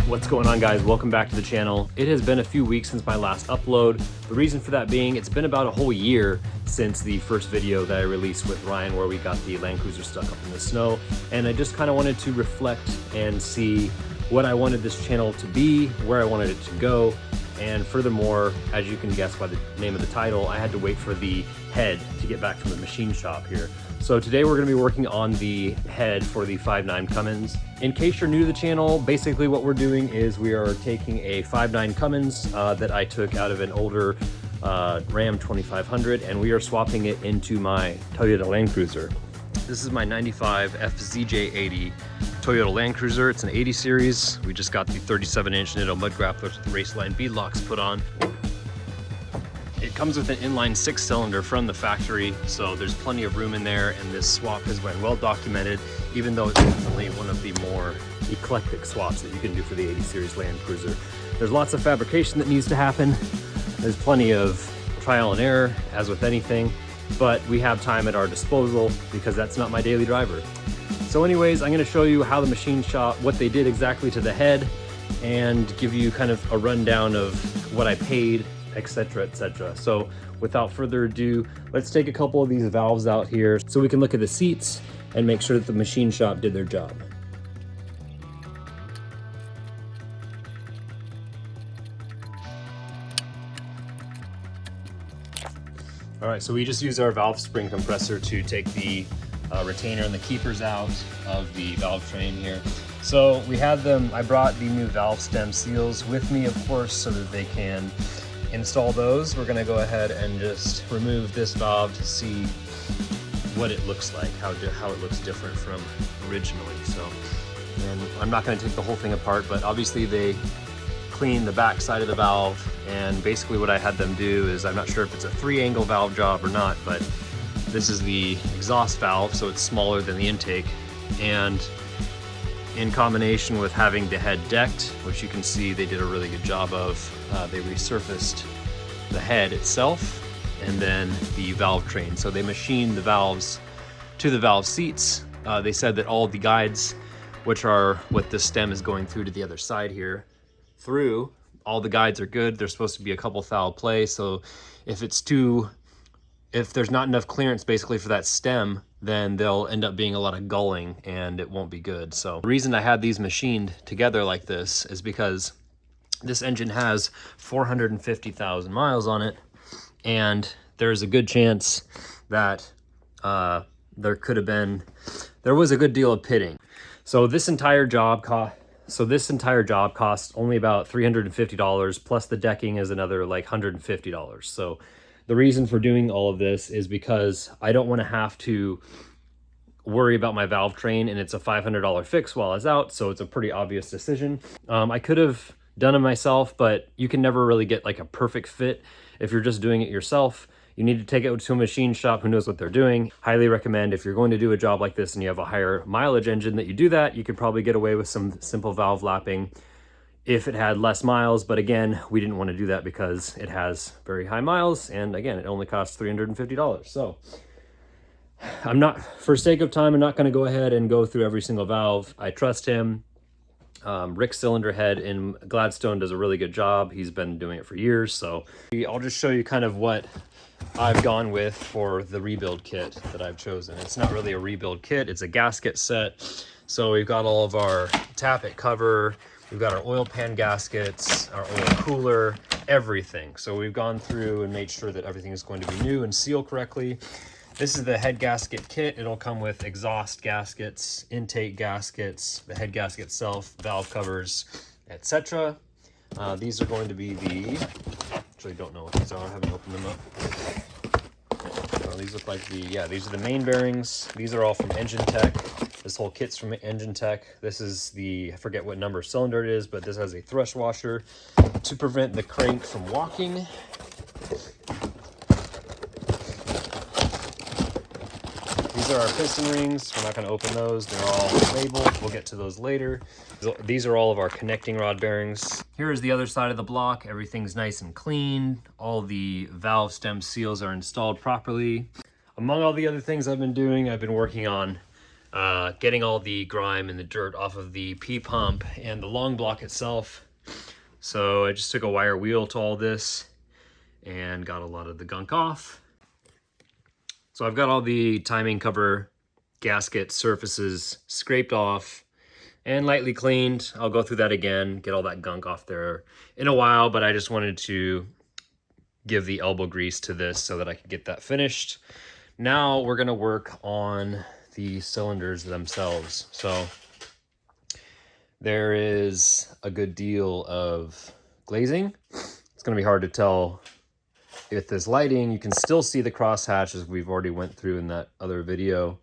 What's going on, guys? Welcome back to the channel. It has been a few weeks since my last upload. The reason for that being it's been about a whole year since the first video that I released with Ryan where we got the Land Cruiser stuck up in the snow, and I just kind of wanted to reflect and see what I wanted this channel to be, where I wanted it to go. And furthermore, as you can guess by the name of the title, I had to wait for the head to get back from the machine shop here. So today we're going to be working on the head for the 5.9 Cummins. In case you're new to the channel, basically what we're doing is we are taking a 5.9 Cummins that I took out of an older Ram 2500, and we are swapping it into my Toyota Land Cruiser. This is my 95 FZJ80 Toyota Land Cruiser. It's an 80 series. We just got the 37-inch Nitto mud grapplers with Raceline bead locks put on. It comes with an inline 6-cylinder from the factory, so there's plenty of room in there, and this swap has been well documented, even though it's definitely one of the more eclectic swaps that you can do for the 80 series Land Cruiser. There's lots of fabrication that needs to happen. There's plenty of trial and error, as with anything, but we have time at our disposal because that's not my daily driver. So anyways, I'm going to show you how the machine shop, what they did exactly to the head, and give you kind of a rundown of what I paid, etc, etc. So without further ado, let's take a couple of these valves out here so we can look at the seats and make sure that the machine shop did their job. All right, so we just used our valve spring compressor to take the retainer and the keepers out of the valve train here. So we had them, I brought the new valve stem seals with me, of course, so that they can install those. We're gonna go ahead and just remove this valve to see what it looks like, how it looks different from originally. So, and I'm not gonna take the whole thing apart, but obviously they clean the back side of the valve, and basically what I had them do is, I'm not sure if it's a 3-angle valve job or not, but this is the exhaust valve, so it's smaller than the intake, and in combination with having the head decked, which you can see they did a really good job of, they resurfaced the head itself and then the valve train. So they machined the valves to the valve seats. They said that all of the guides, which are what this stem is going through to the other side here, through, all the guides are good. There's supposed to be a couple thou play, so if there's not enough clearance basically for that stem, then there'll end up being a lot of gulling and it won't be good. So the reason I had these machined together like this is because this engine has 450,000 miles on it, and there's a good chance that there was a good deal of pitting. So this entire job cost only about $350, plus the decking is another like $150. So the reason for doing all of this is because I don't want to have to worry about my valve train, and it's a $500 fix while I was out, so it's a pretty obvious decision. I could have done it myself, but you can never really get like a perfect fit if you're just doing it yourself. You need to take it to a machine shop who knows what they're doing. Highly recommend, if you're going to do a job like this and you have a higher mileage engine, that you do that. You could probably get away with some simple valve lapping if it had less miles, but again, we didn't want to do that because it has very high miles, and again, it only costs $350. So for sake of time, I'm not going to go ahead and go through every single valve. I trust him. Rick Cylinder Head in Gladstone does a really good job. He's been doing it for years. So I'll just show you kind of what I've gone with for the rebuild kit that I've chosen. It's not really a rebuild kit, it's a gasket set. So we've got all of our tappet cover, we've got our oil pan gaskets, our oil cooler, everything. So we've gone through and made sure that everything is going to be new and sealed correctly. This is the head gasket kit. It'll come with exhaust gaskets, intake gaskets, the head gasket itself, valve covers, etc. These are going to be actually don't know what these are, I haven't opened them up. These look like these are the main bearings. These are all from Engine Tech. This whole kit's from Engine Tech. This is I forget what number cylinder it is, but this has a thrust washer to prevent the crank from walking. These are our piston rings. We're not going to open those. They're all labeled. We'll get to those later. These are all of our connecting rod bearings. Here is the other side of the block. Everything's nice and clean. All the valve stem seals are installed properly. Among all the other things I've been doing, I've been working on getting all the grime and the dirt off of the P pump and the long block itself. So I just took a wire wheel to all this and got a lot of the gunk off. So I've got all the timing cover gasket surfaces scraped off and lightly cleaned. I'll go through that again, get all that gunk off there in a while, but I just wanted to give the elbow grease to this so that I could get that finished. Now we're gonna work on the cylinders themselves. So there is a good deal of glazing. It's gonna be hard to tell with this lighting. You can still see the crosshatch as we've already went through in that other video.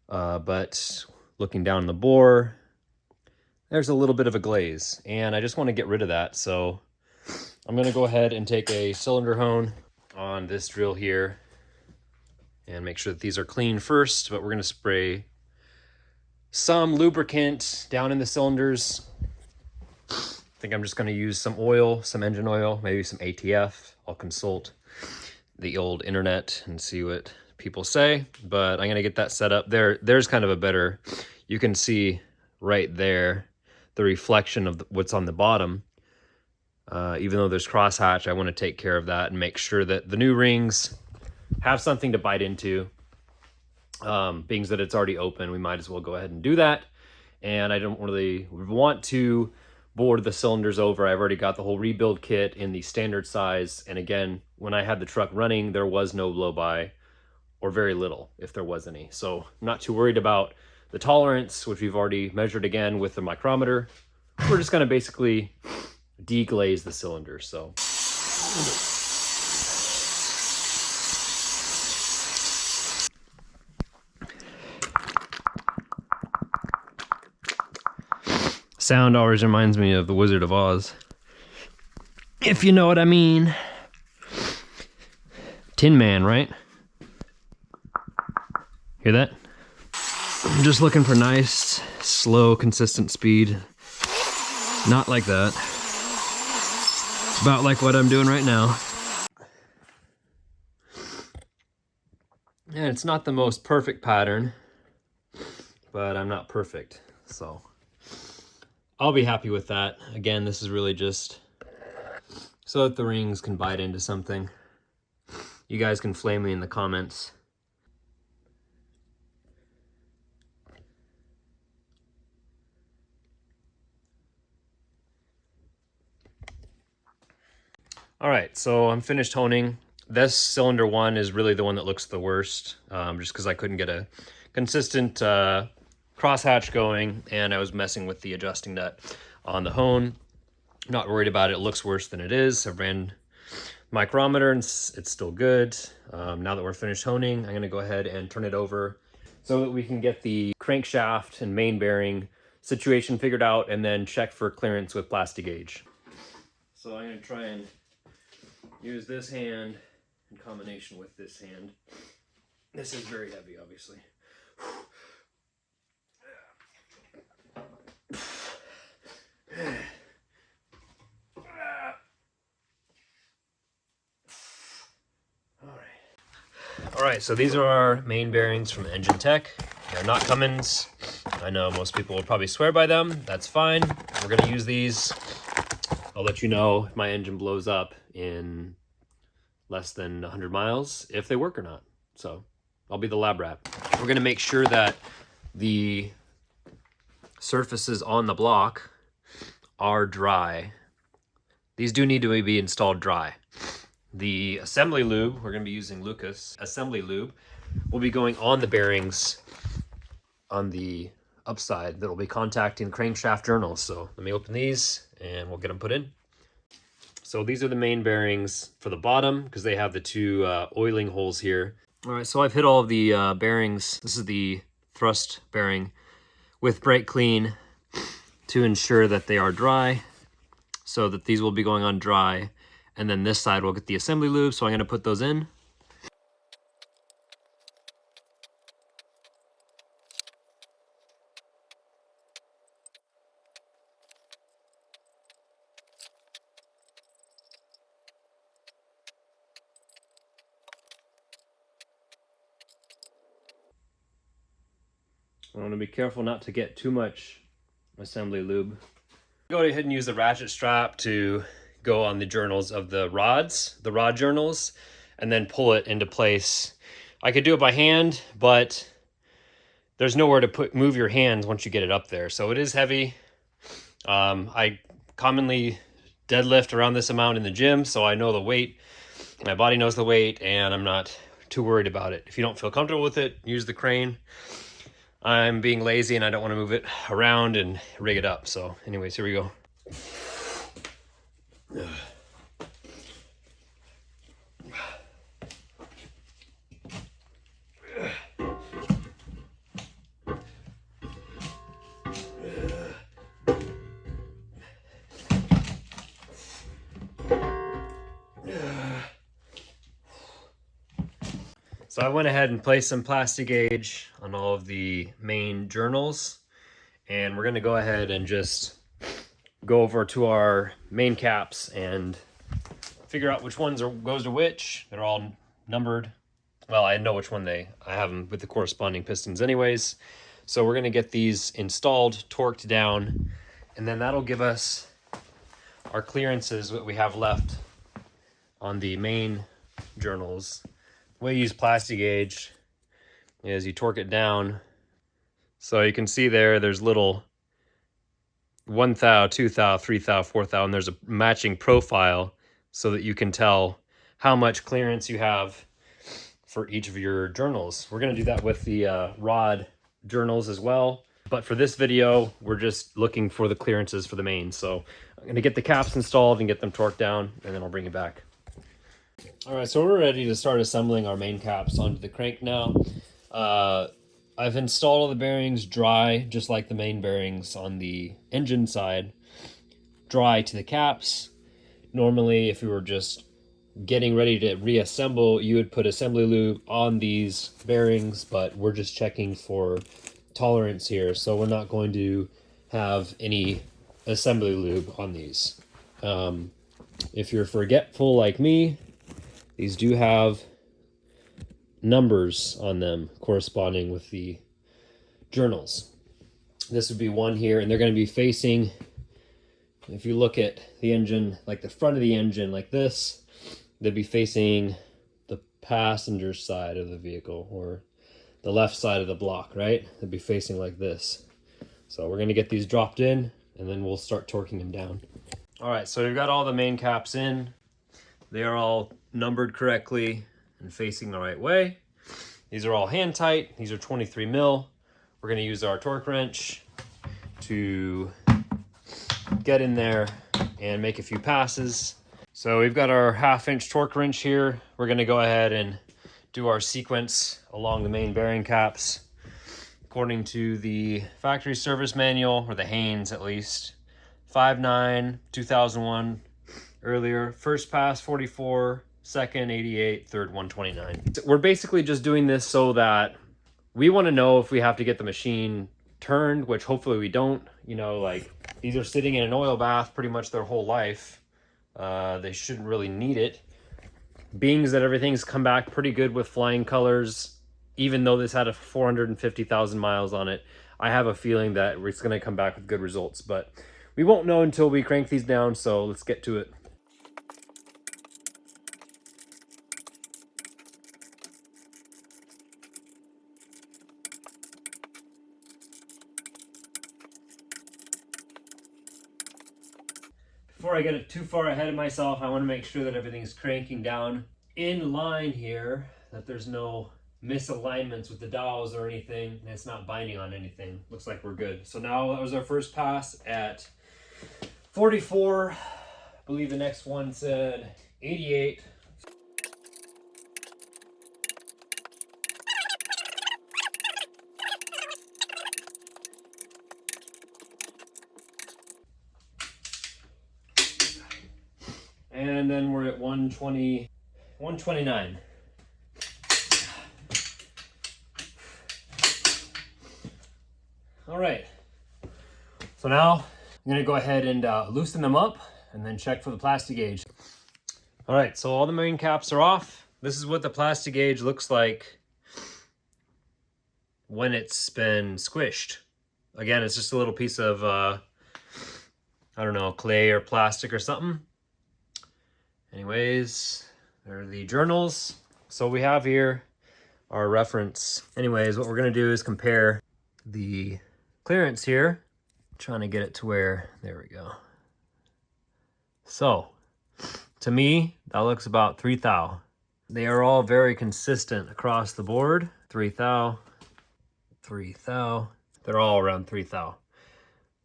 But looking down the bore, there's a little bit of a glaze and I just want to get rid of that. So I'm going to go ahead and take a cylinder hone on this drill here and make sure that these are clean first, but we're going to spray some lubricant down in the cylinders. I think I'm just going to use some oil, some engine oil, maybe some ATF. I'll consult the old internet and see what people say, but I'm going to get that set up. There's kind of a better, you can see right there the reflection of what's on the bottom. Even though there's crosshatch, I want to take care of that and make sure that the new rings have something to bite into. Being that it's already open, we might as well go ahead and do that. And I don't really want to bore the cylinders over. I've already got the whole rebuild kit in the standard size. And again, when I had the truck running, there was no blow-by, or very little, if there was any. So I'm not too worried about the tolerance, which we've already measured again with the micrometer. We're just gonna basically deglaze the cylinder. So sound always reminds me of the Wizard of Oz, if you know what I mean. Tin Man, right? Hear that? I'm just looking for nice, slow, consistent speed. Not like that. About like what I'm doing right now. And it's not the most perfect pattern, but I'm not perfect, so I'll be happy with that. Again, this is really just so that the rings can bite into something. You guys can flame me in the comments. All right, so I'm finished honing. This cylinder one is really the one that looks the worst, just because I couldn't get a consistent crosshatch going, and I was messing with the adjusting nut on the hone. Not worried about it. It looks worse than it is. I ran micrometer and it's still good. Now that we're finished honing, I'm gonna go ahead and turn it over so that we can get the crankshaft and main bearing situation figured out and then check for clearance with plasti gauge. So I'm gonna try and use this hand in combination with this hand. This is very heavy, obviously. All right, so these are our main bearings from Engine Tech. They're not Cummins. I know most people will probably swear by them. That's fine. We're gonna use these. I'll let you know if my engine blows up in less than 100 miles, if they work or not. So I'll be the lab rat. We're gonna make sure that the surfaces on the block are dry. These do need to be installed dry. The assembly lube, we're gonna be using Lucas assembly lube, will be going on the bearings on the upside that will be contacting crankshaft journals. So let me open these and we'll get them put in. So these are the main bearings for the bottom because they have the two oiling holes here. All right, so I've hit all of the bearings. This is the thrust bearing with brake clean to ensure that they are dry, so that these will be going on dry. And then this side will get the assembly lube, so I'm gonna put those in. I want to be careful not to get too much assembly lube. Go ahead and use the ratchet strap to go on the journals of the rods, the rod journals, and then pull it into place. I could do it by hand, but there's nowhere to move your hands once you get it up there. So it is heavy. I commonly deadlift around this amount in the gym, so I know the weight. My body knows the weight, and I'm not too worried about it. If you don't feel comfortable with it, use the crane. I'm being lazy and I don't want to move it around and rig it up. So anyways, here we go. So I went ahead and placed some plasti gauge on all of the main journals, and we're gonna go ahead and just go over to our main caps and figure out which ones goes to which. They're all numbered. Well, I know which one I have them with the corresponding pistons anyways. So we're gonna get these installed, torqued down, and then that'll give us our clearances that we have left on the main journals. The way you use plasti gauge is you torque it down. So you can see there's little 1 thou, 2 thou, 3 thou, 4 thou, and there's a matching profile so that you can tell how much clearance you have for each of your journals. We're going to do that with the rod journals as well. But for this video, we're just looking for the clearances for the main. So I'm going to get the caps installed and get them torqued down, and then I'll bring it back. All right, so we're ready to start assembling our main caps onto the crank now. I've installed all the bearings dry, just like the main bearings on the engine side, dry to the caps. Normally, if you were just getting ready to reassemble, you would put assembly lube on these bearings, but we're just checking for tolerance here, so we're not going to have any assembly lube on these. If you're forgetful like me, these do have numbers on them corresponding with the journals. This would be one here, and they're going to be facing, if you look at the engine, like the front of the engine like this, they'd be facing the passenger side of the vehicle, or the left side of the block, right? They'd be facing like this. So we're going to get these dropped in, and then we'll start torquing them down. All right, so we've got all the main caps in. They are all numbered correctly and facing the right way. These are all hand tight. These are 23 mil. We're going to use our torque wrench to get in there and make a few passes. So we've got our 1/2 inch torque wrench here. We're going to go ahead and do our sequence along the main bearing caps according to the factory service manual, or the Haynes at least. 5.9, 2001 earlier, first pass 44, second 88, third 129. We're basically just doing this so that we want to know if we have to get the machine turned, which hopefully we don't. You know, like, these are sitting in an oil bath pretty much their whole life. They shouldn't really need it. Being that everything's come back pretty good with flying colors, even though this had a 450,000 miles on it, I have a feeling that it's going to come back with good results. But we won't know until we crank these down, so let's get to it. Before I get too far ahead of myself, I want to make sure that everything's cranking down in line here, that there's no misalignments with the dowels or anything, and it's not binding on anything. Looks like we're good. So now that was our first pass at 44. I believe the next one said 88. And then we're at 120, 129. All right. So now I'm going to go ahead and loosen them up and then check for the plasti gauge. All right, so all the main caps are off. This is what the plasti gauge looks like when it's been squished. Again, it's just a little piece of, I don't know, clay or plastic or something. Anyways, there are the journals. So we have here our reference. Anyways, what we're gonna do is compare the clearance here. Trying to get it to where, there we go. So, to me, that looks about 3 thou. They are all very consistent across the board. 3 thou, 3 thou. They're all around 3 thou.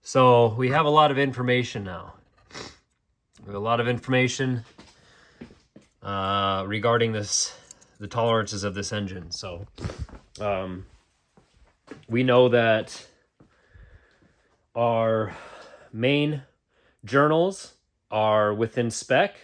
So we have a lot of information now. We have a lot of information regarding the tolerances of this engine. So we know that our main journals are within spec.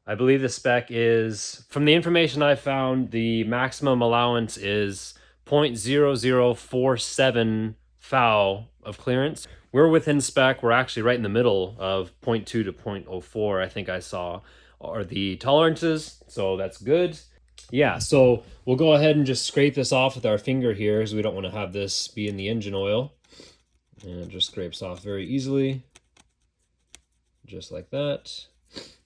I believe the spec is, from the information I found, the maximum allowance is 0.0047 thou of clearance. We're within spec. We're actually right in the middle of 0.2 to 0.04, I think I saw, are the tolerances. So that's good. Yeah, so we'll go ahead and just scrape this off with our finger here, as we don't want to have this be in the engine oil. And it just scrapes off very easily, just like that.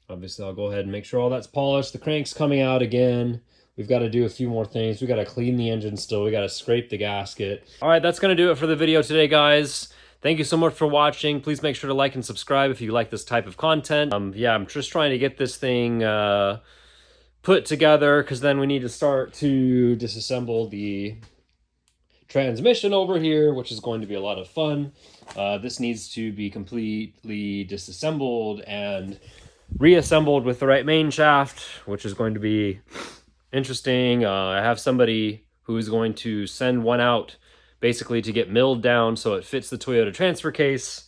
Obviously, I'll go ahead and make sure all that's polished. The crank's coming out again. We've got to do a few more things. We got to clean the engine still. We got to scrape the gasket. All right, that's going to do it for the video today, guys. Thank you so much for watching. Please make sure to like and subscribe if you like this type of content. Yeah, I'm just trying to get this thing put together, because then we need to start to disassemble the transmission over here, which is going to be a lot of fun. This needs to be completely disassembled and reassembled with the right main shaft, which is going to be interesting. I have somebody who is going to send one out basically to get milled down so it fits the Toyota transfer case.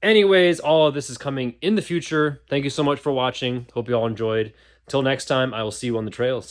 Anyways, all of this is coming in the future. Thank you so much for watching. Hope you all enjoyed. Until next time, I will see you on the trails.